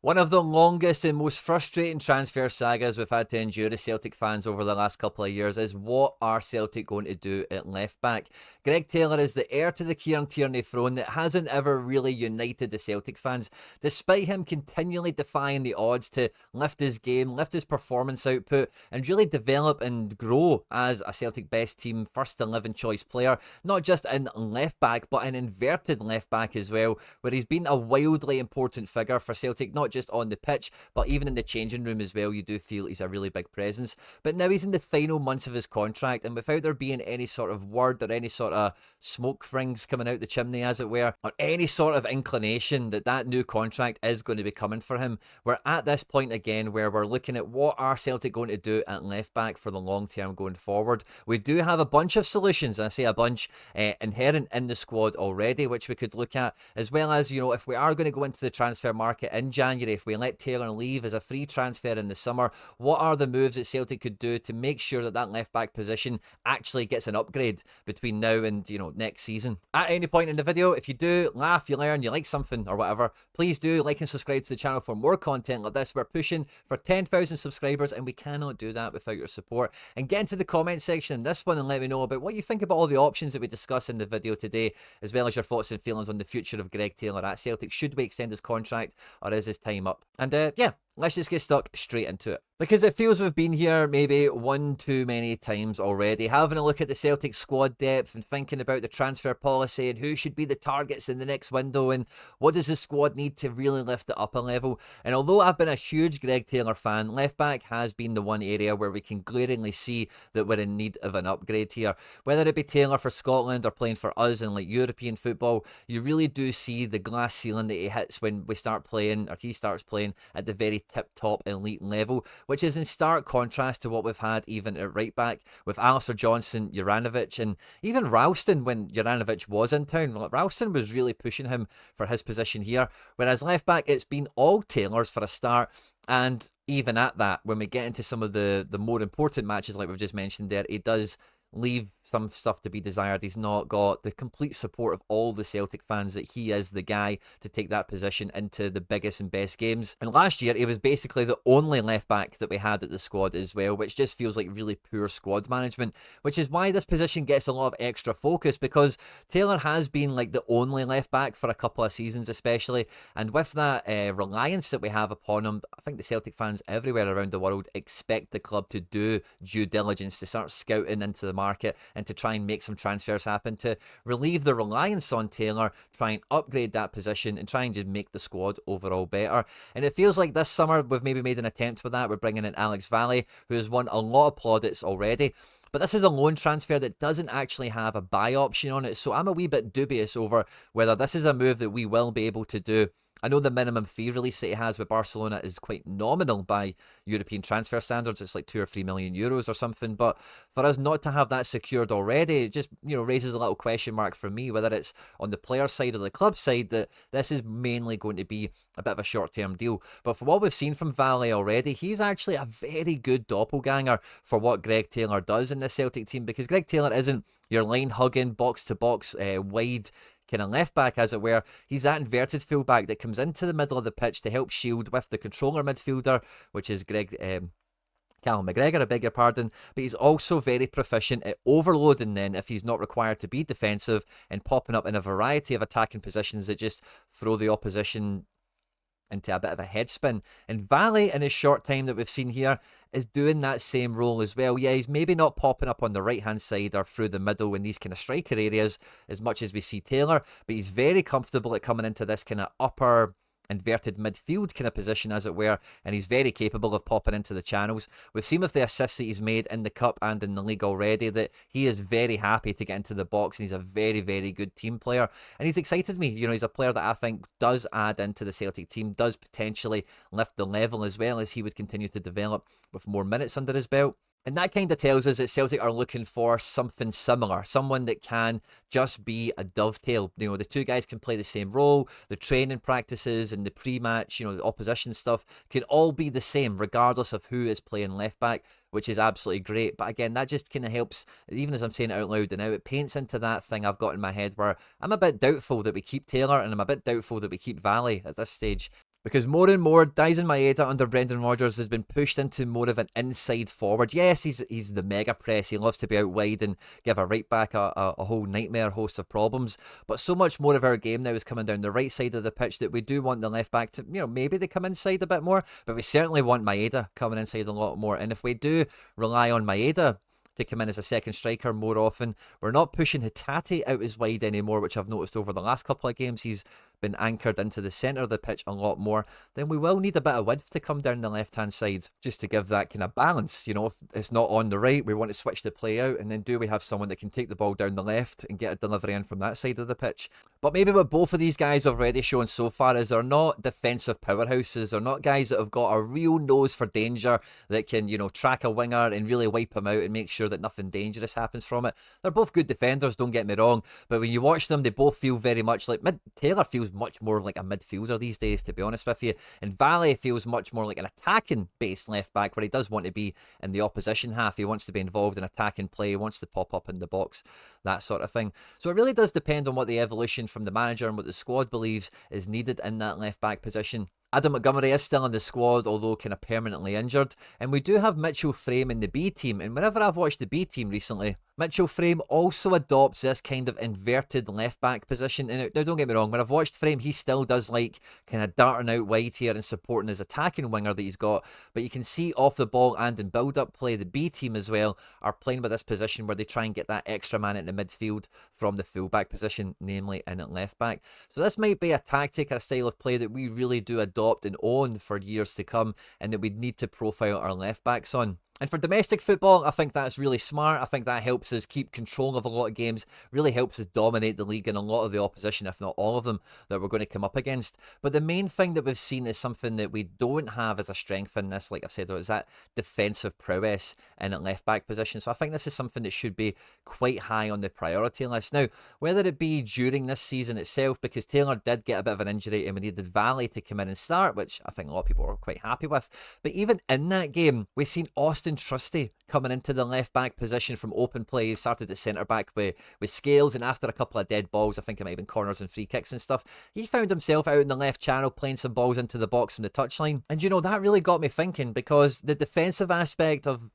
One of the longest and most frustrating transfer sagas we've had to endure as Celtic fans over the last couple of years is what are Celtic going to do at left back? Greg Taylor is the heir to the Kieran Tierney throne that hasn't ever really united the Celtic fans, despite him continually defying the odds to lift his game, lift his performance output, and really develop and grow as a Celtic best team first 11 choice player, not just in left back, but an inverted left back as well, where he's been a wildly important figure for Celtic, not just on the pitch, but even in the changing room as well. You do feel he's a really big presence. But now he's in the final months of his contract, and without there being any sort of word or any sort of smoke rings coming out the chimney, as it were, or any sort of inclination that that new contract is going to be coming for him, we're at this point again where we're looking at what are Celtic going to do at left back for the long term going forward. We do have a bunch of solutions, and I say a bunch, inherent in the squad already, which we could look at, as well as, you know, if we are going to go into the transfer market in January, if we let Taylor leave as a free transfer in the summer, what are the moves that Celtic could do to make sure that that left back position actually gets an upgrade between now and, you know, next season? At any point in the video, if you do laugh, you learn, you like something or whatever, please do like and subscribe to the channel for more content like this. We're pushing for 10,000 subscribers and we cannot do that without your support. And get into the comment section in this one and let me know about what you think about all the options that we discuss in the video today, as well as your thoughts and feelings on the future of Greg Taylor at Celtic. Should we extend his contract or is his time up? And yeah, let's just get stuck straight into it, because it feels we've been here maybe one too many times already, having a look at the Celtic squad depth and thinking about the transfer policy and who should be the targets in the next window and what does the squad need to really lift it up a level. And although I've been a huge Greg Taylor fan, left back has been the one area where we can glaringly see that we're in need of an upgrade here. Whether it be Taylor for Scotland or playing for us in like European football, you really do see the glass ceiling that he hits when we start playing, or he starts playing, at the very tip-top elite level, which is in stark contrast to what we've had even at right back with Alistair Johnson, Juranovic, and even Ralston when Juranovic was in town. Ralston was really pushing him for his position here, whereas left back it's been all Taylor's for a start. And even at that, when we get into some of the more important matches like we've just mentioned there, he does leave some stuff to be desired. He's not got the complete support of all the Celtic fans that he is the guy to take that position into the biggest and best games. And last year, he was basically the only left back that we had at the squad as well, which just feels like really poor squad management, which is why this position gets a lot of extra focus, because Taylor has been like the only left back for a couple of seasons especially, and with that reliance that we have upon him, I think the Celtic fans everywhere around the world expect the club to do due diligence, to start scouting into the market and to try and make some transfers happen to relieve the reliance on Taylor, try and upgrade that position and try and just make the squad overall better. And it feels like this summer we've maybe made an attempt with that. We're bringing in Alex Valle, who has won a lot of plaudits already. But this is a loan transfer that doesn't actually have a buy option on it, so I'm a wee bit dubious over whether this is a move that we will be able to do. I know the minimum fee release that he has with Barcelona is quite nominal by European transfer standards. It's like 2 or 3 million euros or something. But for us not to have that secured already, it just, you know, raises a little question mark for me, whether it's on the player side or the club side, that this is mainly going to be a bit of a short-term deal. But for what we've seen from Valle already, he's actually a very good doppelganger for what Greg Taylor does in this Celtic team, because Greg Taylor isn't your line-hugging, box-to-box, wide kind of left back, as it were. He's that inverted fullback that comes into the middle of the pitch to help shield with the controller midfielder, which is Callum McGregor, I beg your pardon, but he's also very proficient at overloading then if he's not required to be defensive and popping up in a variety of attacking positions that just throw the opposition into a bit of a headspin. And Valle, in his short time that we've seen here, is doing that same role as well. Yeah, he's maybe not popping up on the right-hand side or through the middle in these kind of striker areas as much as we see Taylor, but he's very comfortable at coming into this kind of upper inverted midfield kind of position, as it were, and he's very capable of popping into the channels. We've seen with the assists that he's made in the Cup and in the league already that he is very happy to get into the box, and he's a very, very good team player, and he's excited me. You know, he's a player that I think does add into the Celtic team, does potentially lift the level as well as he would continue to develop with more minutes under his belt. And that kind of tells us that Celtic are looking for something similar, someone that can just be a dovetail. You know, the two guys can play the same role, the training practices and the pre-match, you know, the opposition stuff can all be the same regardless of who is playing left back, which is absolutely great. But again, that just kind of helps, even as I'm saying it out loud now, it paints into that thing I've got in my head where I'm a bit doubtful that we keep Taylor and I'm a bit doubtful that we keep Valle at this stage. Because more and more, Dyson Maeda under Brendan Rodgers has been pushed into more of an inside forward. Yes, he's the mega press. He loves to be out wide and give a right back a whole nightmare host of problems. But so much more of our game now is coming down the right side of the pitch that we do want the left back to, maybe they come inside a bit more. But we certainly want Maeda coming inside a lot more. And if we do rely on Maeda to come in as a second striker more often, we're not pushing Hatate out as wide anymore, which I've noticed over the last couple of games. He's been anchored into the centre of the pitch a lot more. Then we will need a bit of width to come down the left-hand side just to give that kind of balance. If it's not on the right, we want to switch the play out, and then do we have someone that can take the ball down the left and get a delivery in from that side of the pitch? But maybe what both of these guys have already shown so far is they're not defensive powerhouses. They're not guys that have got a real nose for danger that can, track a winger and really wipe him out and make sure that nothing dangerous happens from it. They're both good defenders, don't get me wrong, but when you watch them, they both feel very much like Taylor feels much more like a midfielder these days, to be honest with you, and Valle feels much more like an attacking based left back, where he does want to be in the opposition half. He wants to be involved in attacking play, he wants to pop up in the box, that sort of thing. So it really does depend on what the evolution from the manager and what the squad believes is needed in that left back position. Adam Montgomery is still in the squad, although kind of permanently injured. And we do have Mitchell Frame in the B team. And whenever I've watched the B team recently, Mitchell Frame also adopts this kind of inverted left back position. And now don't get me wrong, when I've watched Frame, he still does like kind of darting out wide here and supporting his attacking winger that he's got. But you can see off the ball and in build-up play, the B team as well are playing with this position where they try and get that extra man into midfield from the full-back position, namely in at left back. So this might be a tactic, a style of play that we really do adopt and own for years to come, and that we'd need to profile our left backs on. And for domestic football, I think that's really smart. I think that helps us keep control of a lot of games, really helps us dominate the league and a lot of the opposition, if not all of them, that we're going to come up against. But the main thing that we've seen is something that we don't have as a strength in this, like I said, is that defensive prowess in a left-back position. So I think this is something that should be quite high on the priority list. Now, whether it be during this season itself, because Taylor did get a bit of an injury and we needed Valle to come in and start, which I think a lot of people were quite happy with. But even in that game, we've seen Austin Trusty coming into the left back position from open play. He started at centre back with Scales, and after a couple of dead balls, I think it might have been corners and free kicks and stuff, he found himself out in the left channel playing some balls into the box from the touchline. And that really got me thinking, because the defensive aspect of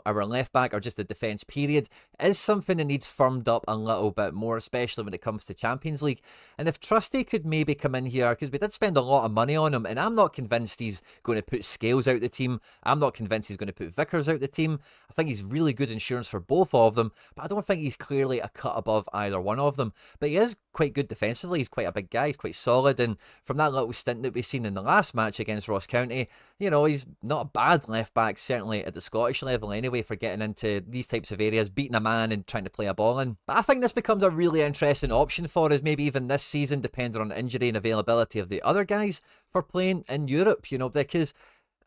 our left back, or just the defence period, is something that needs firmed up a little bit more, especially when it comes to Champions League. And if Trusty could maybe come in here, because we did spend a lot of money on him, and I'm not convinced he's going to put Scales out the team, I'm not convinced he's going to put Vickers out the team. I think he's really good insurance for both of them, but I don't think he's clearly a cut above either one of them. But he is quite good defensively. He's quite a big guy. He's quite solid. And from that little stint that we've seen in the last match against Ross County, he's not a bad left back, certainly at the Scottish level anyway, for getting into these types of areas, beating a man and trying to play a ball in. But I think this becomes a really interesting option for us, maybe even this season, depending on injury and availability of the other guys for playing in Europe, because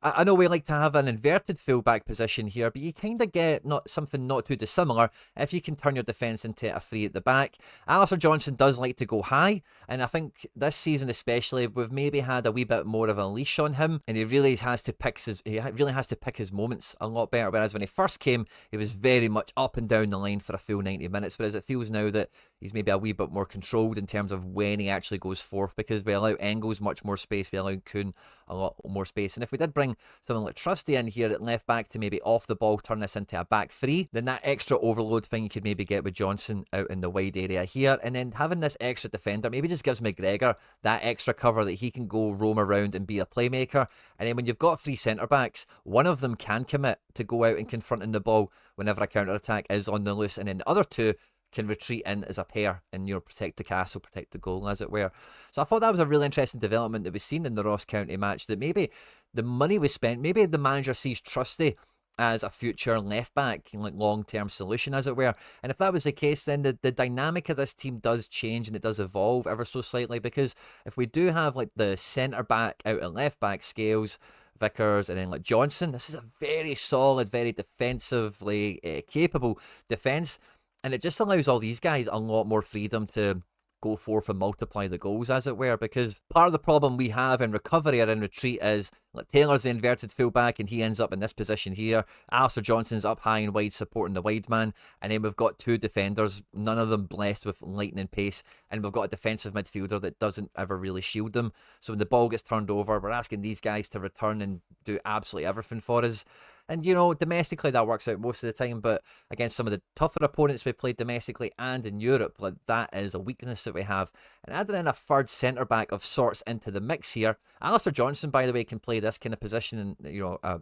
I know we like to have an inverted fullback position here, but you kind of get something not too dissimilar if you can turn your defence into a three at the back. Alistair Johnson does like to go high, and I think this season especially, we've maybe had a wee bit more of a leash on him, and he really has to pick his moments a lot better. Whereas when he first came, he was very much up and down the line for a full 90 minutes, whereas it feels now that he's maybe a wee bit more controlled in terms of when he actually goes forth, because we allow Engels much more space, we allow Kuhn a lot more space. And if we did bring someone like Trusty in here at left back to maybe off the ball turn this into a back three, then that extra overload thing you could maybe get with Johnson out in the wide area here, and then having this extra defender maybe just gives McGregor that extra cover that he can go roam around and be a playmaker. And then when you've got three centre backs, one of them can commit to go out and confronting the ball whenever a counter attack is on the loose, and then the other two can retreat in as a pair and protect the castle, protect the goal, as it were. So I thought that was a really interesting development that we've seen in the Ross County match, that maybe the money we spent, maybe the manager sees Trusty as a future left back, like long-term solution, as it were. And if that was the case, then the dynamic of this team does change and it does evolve ever so slightly, because if we do have like the centre back out at left back, Scales, Vickers, and then like Johnson, this is a very solid, very defensively capable defence. And it just allows all these guys a lot more freedom to go forth and multiply the goals, as it were, because part of the problem we have in recovery or in retreat is like Taylor's the inverted fullback and he ends up in this position here. Alistair Johnston's up high and wide supporting the wide man, and then we've got two defenders, none of them blessed with lightning pace, and we've got a defensive midfielder that doesn't ever really shield them. So when the ball gets turned over, we're asking these guys to return and do absolutely everything for us. And, you know, domestically that works out most of the time, but against some of the tougher opponents we played domestically and in Europe, like that is a weakness that we have. And adding in a third centre-back of sorts into the mix here, Alistair Johnston, by the way, can play this kind of position in, you know,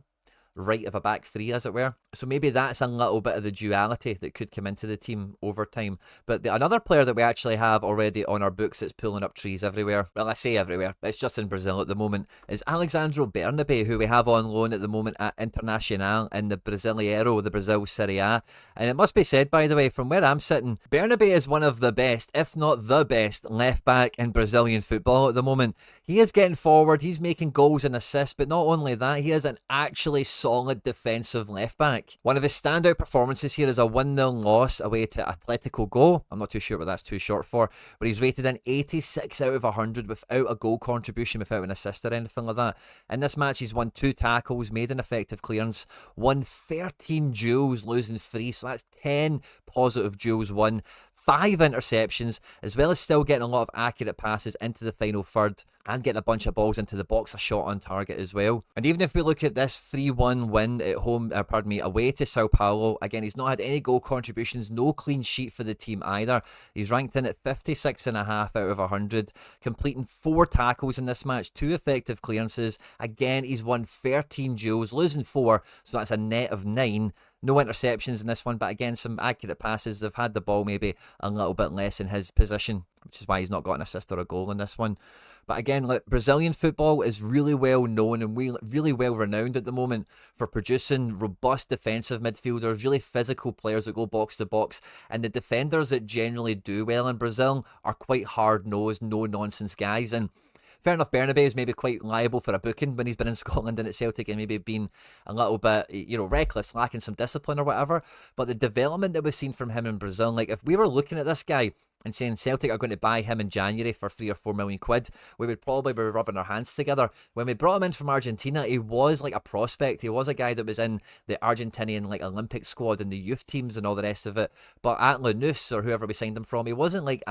right of a back three, as it were. So maybe that's a little bit of the duality that could come into the team over time. But another player that we actually have already on our books that's pulling up trees everywhere, well, I say everywhere, it's just in Brazil at the moment, is Alexandro Bernabe, who we have on loan at the moment at Internacional in the Brasileiro, the Brazil Serie A. And it must be said, by the way, from where I'm sitting, Bernabe is one of the best, if not the best, left back in Brazilian football at the moment. He is getting forward, he's making goals and assists, but not only that, he is an actually solid defensive left back. One of his standout performances here is a 1-0 loss away to Atletico Go. I'm not too sure what that's too short for, but he's rated an 86 out of 100 without a goal contribution, without an assist or anything like that. In this match, he's won 2 tackles, made an effective clearance, won 13 duels, losing 3, so that's 10 positive duels won, 5 interceptions, as well as still getting a lot of accurate passes into the final third and getting a bunch of balls into the box, a shot on target as well. And even if we look at this 3-1 win at home, away to Sao Paulo, again, he's not had any goal contributions, no clean sheet for the team either. He's ranked in at 56.5 out of 100, completing 4 tackles in this match, 2 effective clearances. Again, he's won 13 duels, losing 4, so that's a net of 9. No interceptions in this one, but again, some accurate passes. They've had the ball maybe a little bit less in his position, which is why he's not got an assist or a goal in this one. But again, like, Brazilian football is really well known and really well renowned at the moment for producing robust defensive midfielders, really physical players that go box to box. And the defenders that generally do well in Brazil are quite hard-nosed, no-nonsense guys. And fair enough, Bernabe is maybe quite liable for a booking when he's been in Scotland and at Celtic and maybe been a little bit, you know, reckless, lacking some discipline or whatever. But the development that we've seen from him in Brazil, like if we were looking at this guy and saying Celtic are going to buy him in January for 3 or 4 million quid, we would probably be rubbing our hands together. When we brought him in from Argentina, he was like a prospect. He was a guy that was in the Argentinian like Olympic squad and the youth teams and all the rest of it. But at Lanús or whoever we signed him from, he wasn't like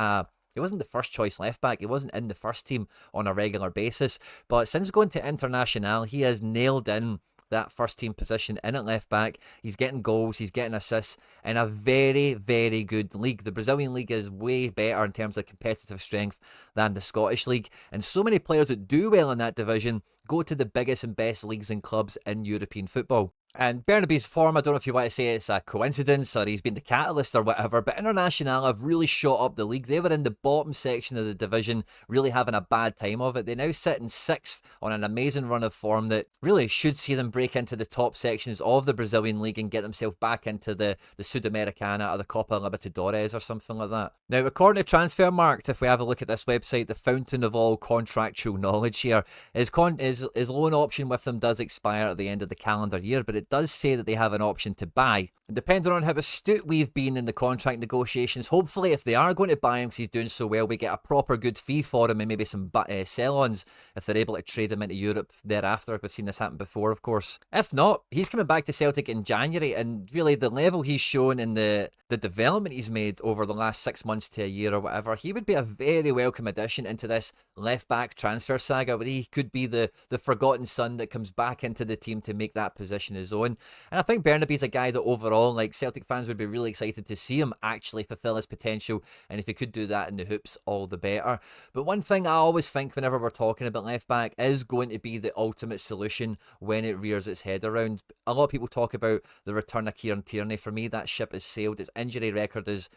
he wasn't the first choice left back. He wasn't in the first team on a regular basis. But since going to Internacional, he has nailed in that first team position in at left back. He's getting goals, he's getting assists in a very, very good league. The Brazilian league is way better in terms of competitive strength than the Scottish league. And so many players that do well in that division go to the biggest and best leagues and clubs in European football. And Bernabe's form, I don't know if you want to say it's a coincidence or he's been the catalyst or whatever, but Internacional have really shot up the league. They were in the bottom section of the division, really having a bad time of it. They now sit in 6th on an amazing run of form that really should see them break into the top sections of the Brazilian league and get themselves back into the Sudamericana or the Copa Libertadores or something like that. Now, according to Transfermarkt, if we have a look at this website, the fountain of all contractual knowledge here, his loan option with them does expire at the end of the calendar year, but it does say that they have an option to buy. And depending on how astute we've been in the contract negotiations, hopefully if they are going to buy him because he's doing so well, we get a proper good fee for him and maybe some sell-ons if they're able to trade him into Europe thereafter. We've seen this happen before, of course. If not, he's coming back to Celtic in January, and really the level he's shown in the development he's made over the last 6 months to a year or whatever, he would be a very welcome addition into this left-back transfer saga where he could be the forgotten son that comes back into the team to make that position his own. And I think Bernabe's a guy that overall, like, Celtic fans would be really excited to see him actually fulfill his potential, and if he could do that in the hoops, all the better. But one thing I always think whenever we're talking about left back is going to be the ultimate solution when it rears its head around. A lot of people talk about the return of Kieran Tierney. For me, that ship has sailed. His injury record is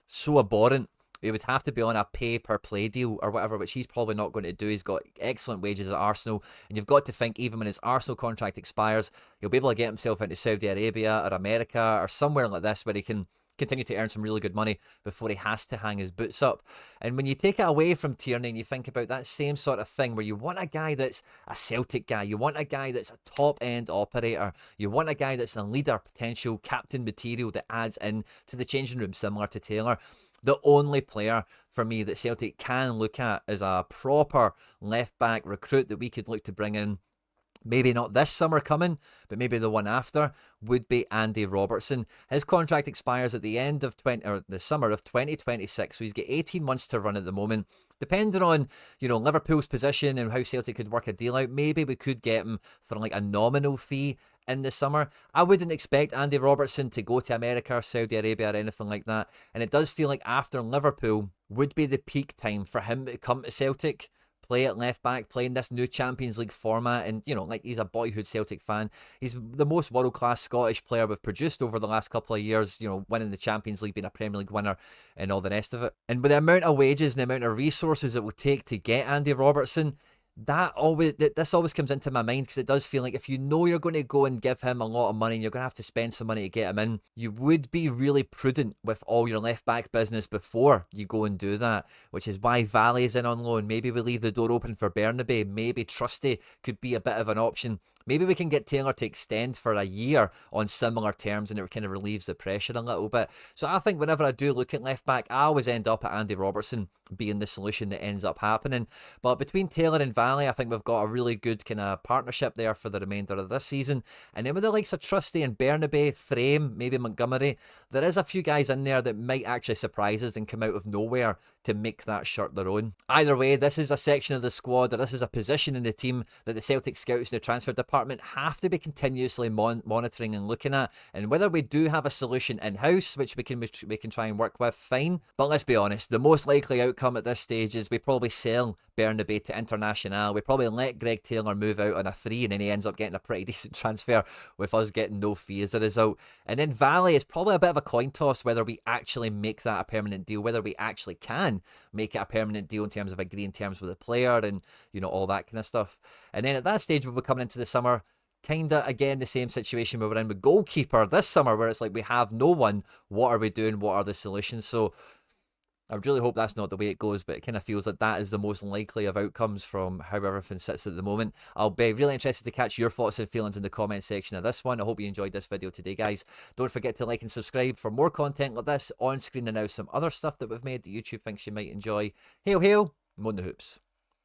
so abhorrent. He would have to be on a pay-per-play deal or whatever, which he's probably not going to do. He's got excellent wages at Arsenal, and you've got to think even when his Arsenal contract expires, he'll be able to get himself into Saudi Arabia or America or somewhere like this where he can continue to earn some really good money before he has to hang his boots up. And when you take it away from Tierney and you think about that same sort of thing where you want a guy that's a Celtic guy, you want a guy that's a top-end operator, you want a guy that's a leader, potential captain material that adds in to the changing room similar to Taylor, the only player for me that Celtic can look at as a proper left-back recruit that we could look to bring in, maybe not this summer coming, but maybe the one after, would be Andy Robertson. His contract expires at the end of the summer of 2026, so he's got 18 months to run at the moment. Depending on, Liverpool's position and how Celtic could work a deal out, maybe we could get him for like a nominal fee in the summer. I wouldn't expect Andy Robertson to go to America or Saudi Arabia or anything like that, and it does feel like after Liverpool would be the peak time for him to come to Celtic, play at left back, playing this new Champions League format, and he's a boyhood Celtic fan. He's the most world class Scottish player we've produced over the last couple of years, winning the Champions League, being a Premier League winner, and all the rest of it. And with the amount of wages and the amount of resources it will take to get Andy Robertson, this always comes into my mind, because it does feel like if you're going to go and give him a lot of money and you're going to have to spend some money to get him in, you would be really prudent with all your left back business before you go and do that, which is why Valle is in on loan. Maybe we leave the door open for Bernabei. Maybe Trusty could be a bit of an option. Maybe we can get Taylor to extend for a year on similar terms, and it kind of relieves the pressure a little bit. So I think whenever I do look at left back, I always end up at Andy Robertson being the solution that ends up happening. But between Taylor and Valle, I think we've got a really good kind of partnership there for the remainder of this season. And then with the likes of Trusty and Bernabei, Frame, maybe Montgomery, there is a few guys in there that might actually surprise us and come out of nowhere to make that shirt their own. Either way, this is a section of the squad, or this is a position in the team that the Celtic scouts and the transfer department have to be continuously monitoring and looking at. And whether we do have a solution in-house, which we can try and work with, fine. But let's be honest, the most likely outcome at this stage is we probably sell Bernabei to International. We probably let Greg Taylor move out on a 3, and then he ends up getting a pretty decent transfer with us getting no fee as a result. And then Valle is probably a bit of a coin toss whether we actually make that a permanent deal, whether we actually can make it a permanent deal in terms of agreeing terms with the player and, all that kind of stuff. And then at that stage, we'll be coming into the summer, kind of, again, the same situation we were in with goalkeeper this summer, where it's like we have no one. What are we doing? What are the solutions? So I really hope that's not the way it goes, but it kind of feels like that is the most likely of outcomes from how everything sits at the moment. I'll be really interested to catch your thoughts and feelings in the comment section of this one. I hope you enjoyed this video today, guys. Don't forget to like and subscribe for more content like this on screen, and now some other stuff that we've made that YouTube thinks you might enjoy. Hail, hail, Moan the Hoops.